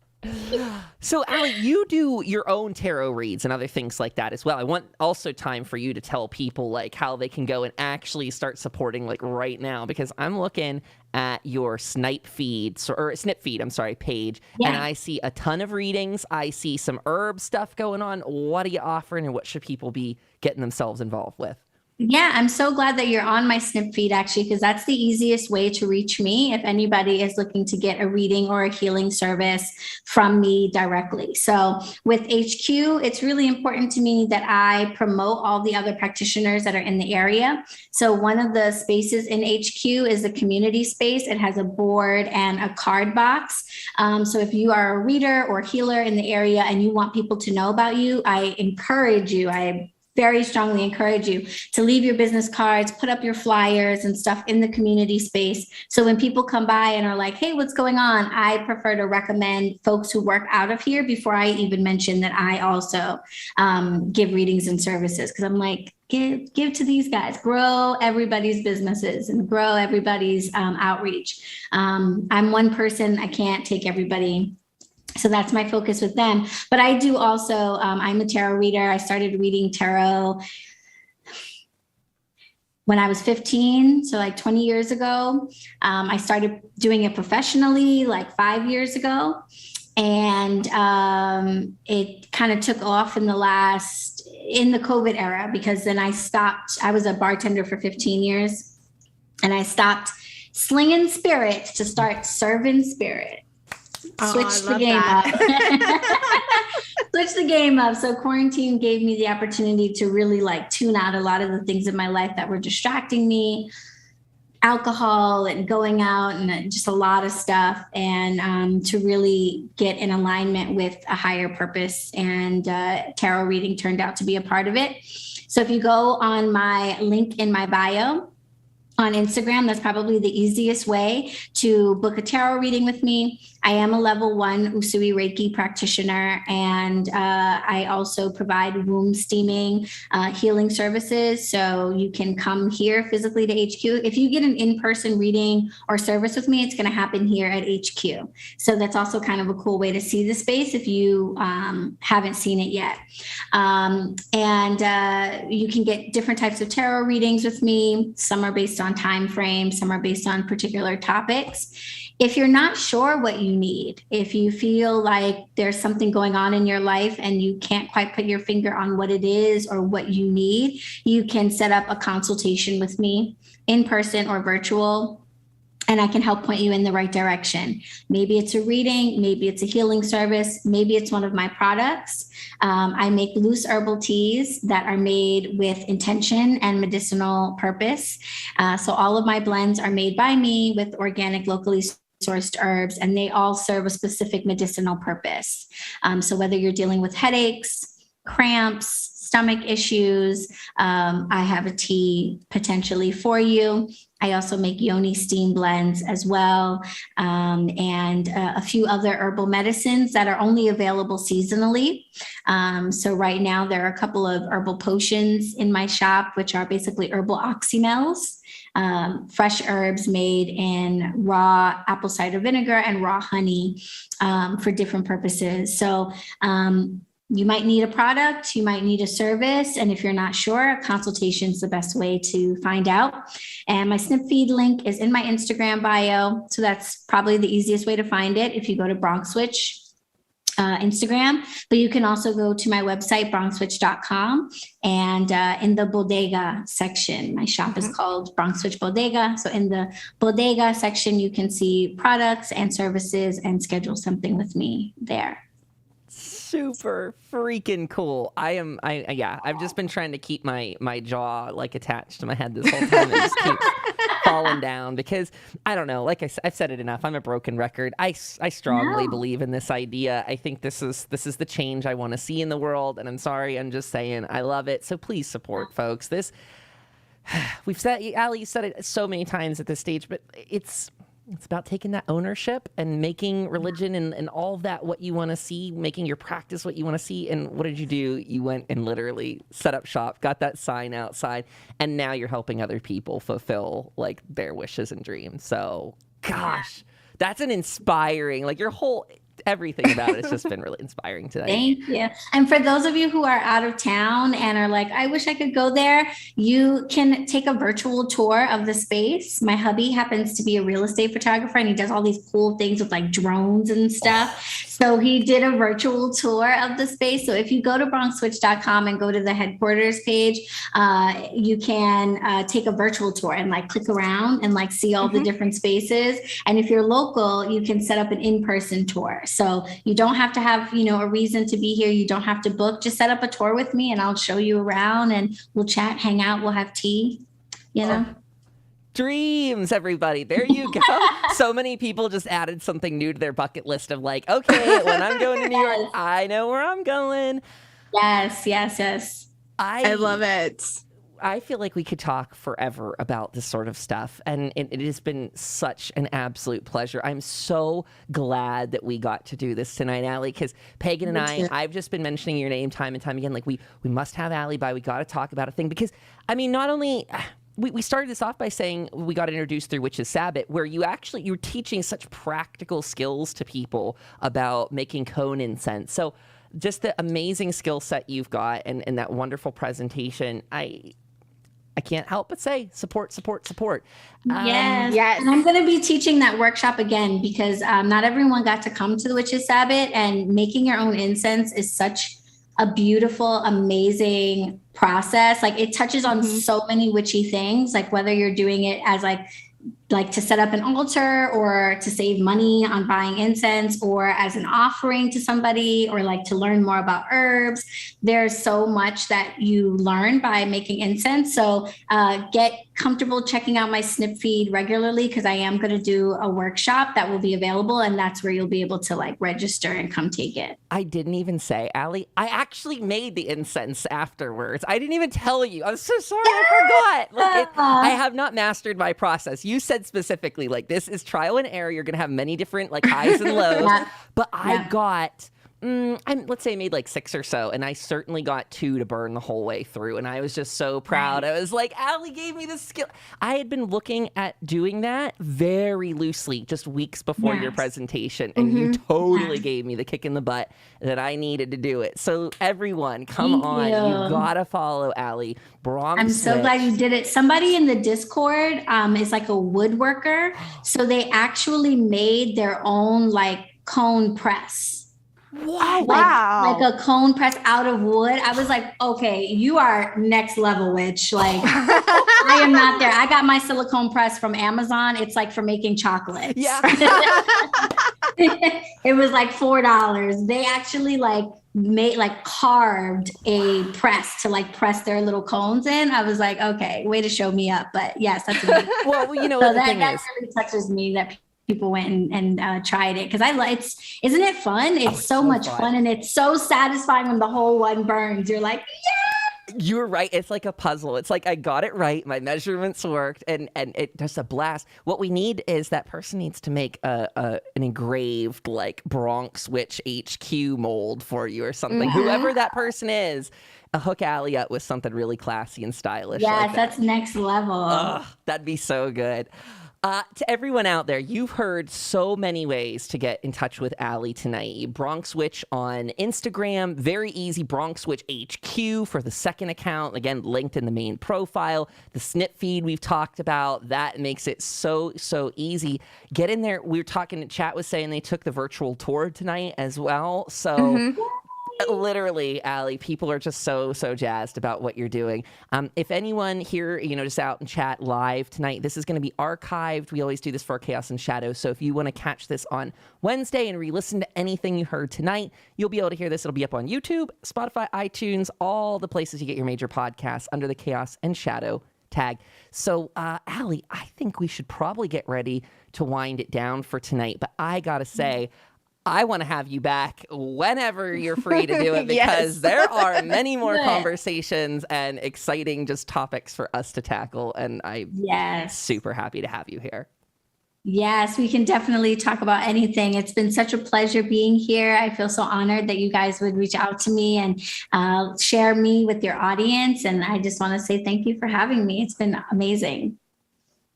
So, Aly, you do your own tarot reads and other things like that as well. I want also time for you to tell people like how they can go and actually start supporting like right now, because I'm looking at your snip feed page, and I see a ton of readings. I see some herb stuff going on. What are you offering, and what should people be getting themselves involved with? Yeah, I'm so glad that you're on my snip feed, actually, because that's the easiest way to reach me if anybody is looking to get a reading or a healing service from me directly. So with HQ, it's really important to me that I promote all the other practitioners that are in the area. So one of the spaces in HQ is the community space. It has a board and a card box. So if you are a reader or healer in the area and you want people to know about you, I very strongly encourage you to leave your business cards, put up your flyers and stuff in the community space. So when people come by and are like, hey, what's going on? I prefer to recommend folks who work out of here before I even mention that I also give readings and services. Because I'm like, give to these guys, grow everybody's businesses and grow everybody's outreach. I'm one person, I can't take everybody. So that's my focus with them. But I do also, I'm a tarot reader. I started reading tarot when I was 15, so like 20 years ago. I started doing it professionally like 5 years ago. And it kind of took off in the COVID era, because then I stopped. I was a bartender for 15 years and I stopped slinging spirits to start serving spirit. Switch the game up. Switch the game up. So quarantine gave me the opportunity to really like tune out a lot of the things in my life that were distracting me, alcohol and going out and just a lot of stuff, and to really get in alignment with a higher purpose. And tarot reading turned out to be a part of it. So if you go on my link in my bio on Instagram, that's probably the easiest way to book a tarot reading with me. I am a level 1 Usui Reiki practitioner, and I also provide womb steaming healing services. So you can come here physically to HQ. If you get an in-person reading or service with me, it's going to happen here at HQ. So that's also kind of a cool way to see the space if you haven't seen it yet. And you can get different types of tarot readings with me. Some are based on time frames, some are based on particular topics. If you're not sure what you need, if you feel like there's something going on in your life and you can't quite put your finger on what it is or what you need, you can set up a consultation with me in person or virtual, and I can help point you in the right direction. Maybe it's a reading, maybe it's a healing service, maybe it's one of my products. I make loose herbal teas that are made with intention and medicinal purpose. So all of my blends are made by me with organic, locally sourced herbs, and they all serve a specific medicinal purpose. So whether you're dealing with headaches, cramps, stomach issues, I have a tea potentially for you. I also make yoni steam blends as well, and a few other herbal medicines that are only available seasonally. So right now there are a couple of herbal potions in my shop, which are basically herbal oxymels, fresh herbs made in raw apple cider vinegar and raw honey for different purposes. So you might need a product, you might need a service, and if you're not sure, a consultation is the best way to find out. And my snip feed link is in my Instagram bio, so that's probably the easiest way to find it. If you go to BronxWitch Instagram, but you can also go to my website, BronxWitch.com, and in the bodega section, my shop is called BronxWitch Bodega. So in the bodega section, you can see products and services and schedule something with me there. Super freaking cool. I've just been trying to keep my jaw like attached to my head this whole time. It just keeps falling down because I don't know. Like I've said it enough. I'm a broken record. I strongly believe in this idea. I think this is the change I want to see in the world. And I'm sorry, I'm just saying I love it. So please support, folks. This we've said, Aly, you said it so many times at this stage, but it's about taking that ownership and making religion and all of that what you want to see, making your practice what you want to see. And what did you do? You went and literally set up shop, got that sign outside, and now you're helping other people fulfill like their wishes and dreams. So, gosh, that's an inspiring, like your whole everything about it has just been really inspiring today. Thank you. And for those of you who are out of town and are like, I wish I could go there, you can take a virtual tour of the space. My hubby happens to be a real estate photographer and he does all these cool things with like drones and stuff. So he did a virtual tour of the space. So if you go to BronxWitch.com and go to the headquarters page, you can take a virtual tour and like click around and like see all the different spaces. And if you're local, you can set up an in-person tour. So you don't have to have, a reason to be here. You don't have to book. Just set up a tour with me and I'll show you around and we'll chat, hang out, we'll have tea, Dreams, everybody. There you go. So many people just added something new to their bucket list of like, okay, when I'm going to New York, I know where I'm going. Yes. I love it. I feel like we could talk forever about this sort of stuff, and it has been such an absolute pleasure. I'm so glad that we got to do this tonight, Aly, because Pagan and I've just been mentioning your name time and time again. Like, we must have Aly by. We got to talk about a thing because, I mean, not only... We started this off by saying we got introduced through Witch's Sabbath, where you're teaching such practical skills to people about making cone incense. So just the amazing skill set you've got and that wonderful presentation, I can't help but say support. Yes. And I'm going to be teaching that workshop again because not everyone got to come to the Witch's Sabbath, and making your own incense is such a beautiful, amazing process. Like it touches on so many witchy things, like whether you're doing it as like to set up an altar or to save money on buying incense or as an offering to somebody or like to learn more about herbs. There's so much that you learn by making incense. So get comfortable checking out my snip feed regularly because I am going to do a workshop that will be available, and that's where you'll be able to like register and come take it. I didn't even say, Aly, I actually made the incense afterwards. I didn't even tell you. I'm so sorry. I forgot. I have not mastered my process. You said specifically, like, this is trial and error. You're going to have many different like highs and lows, but I got... let's say I made like 6 or so, and I certainly got 2 to burn the whole way through, and I was just so proud. I was like, Aly gave me the skill. I had been looking at doing that very loosely just weeks before your presentation, and you totally gave me the kick in the butt that I needed to do it. So everyone, come on. You gotta follow Aly. I'm so glad you did it. Somebody in the Discord is like a woodworker, so they actually made their own like cone press. Wow. Like a cone press out of wood. I was like, okay, you are next level witch. Like I am not there. I got my silicone press from Amazon. It's like for making chocolate. Yeah. It was like $4. They actually carved a press to like press their little cones in. I was like, okay, way to show me up. But yes, that's amazing. Well, you know, so that really touches me that people went and tried it because isn't it fun? It's so much fun, and it's so satisfying when the whole one burns. You're like, yeah. You're right. It's like a puzzle. It's like I got it right. My measurements worked, and it just a blast. What we need is that person needs to make an engraved like BronxWitch HQ mold for you or something. Whoever that person is, hook Aly up with something really classy and stylish. Yes, like that's next level. That'd be so good. To everyone out there, you've heard so many ways to get in touch with Aly tonight. BronxWitch on Instagram, very easy. BronxWitch HQ for the second account, again, linked in the main profile. The snip feed we've talked about, that makes it so easy. Get in there. We were talking, chat was saying they took the virtual tour tonight as well. So literally, Aly, people are just so jazzed about what you're doing. If anyone here, just out in chat live tonight, this is going to be archived. We always do this for our Chaos and Shadow. So if you want to catch this on Wednesday and re-listen to anything you heard tonight, you'll be able to hear this. It'll be up on YouTube, Spotify, iTunes, all the places you get your major podcasts under the Chaos and Shadow tag. So, Aly, I think we should probably get ready to wind it down for tonight. But I got to say, I want to have you back whenever you're free to do it, because there are many more conversations and exciting just topics for us to tackle. And I'm super happy to have you here. Yes, we can definitely talk about anything. It's been such a pleasure being here. I feel so honored that you guys would reach out to me and share me with your audience. And I just want to say thank you for having me. It's been amazing.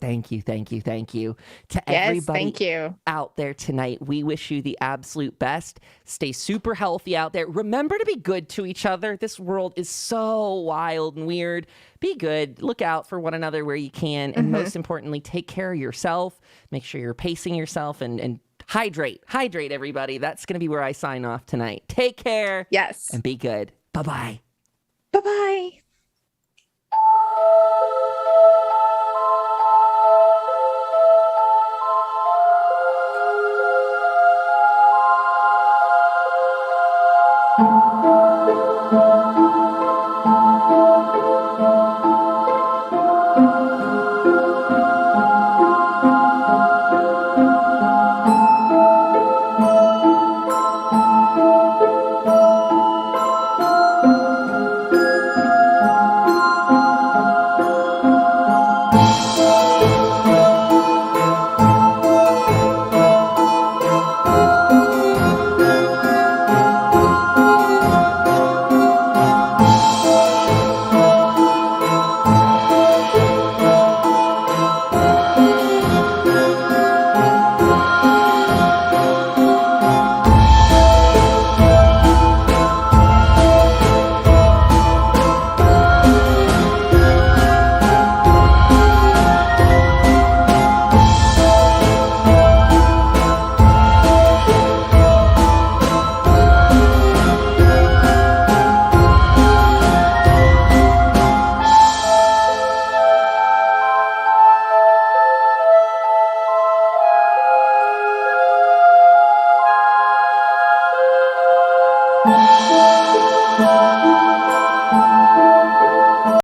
Thank you. To everybody out there tonight, we wish you the absolute best. Stay super healthy out there. Remember to be good to each other. This world is so wild and weird. Be good. Look out for one another where you can. And most importantly, take care of yourself. Make sure you're pacing yourself and hydrate. Hydrate, everybody. That's going to be where I sign off tonight. Take care. Yes. And be good. Bye-bye. Bye-bye.